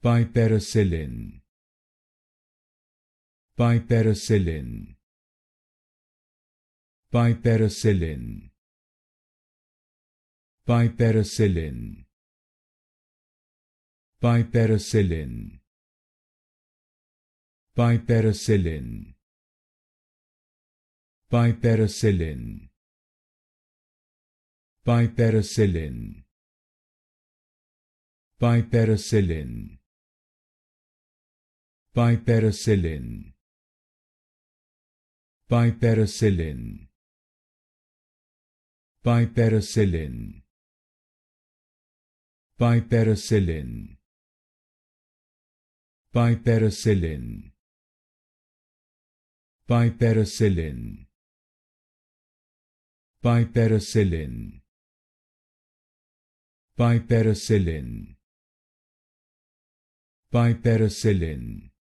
Piperacillin, Piperacillin, Piperacillin, Piperacillin, Piperacillin, Piperacillin, Piperacillin, Piperacillin, Piperacillin, Piperacillin, Piperacillin, Piperacillin, Piperacillin, Piperacillin, Piperacillin, Piperacillin, Piperacillin, Piperacillin,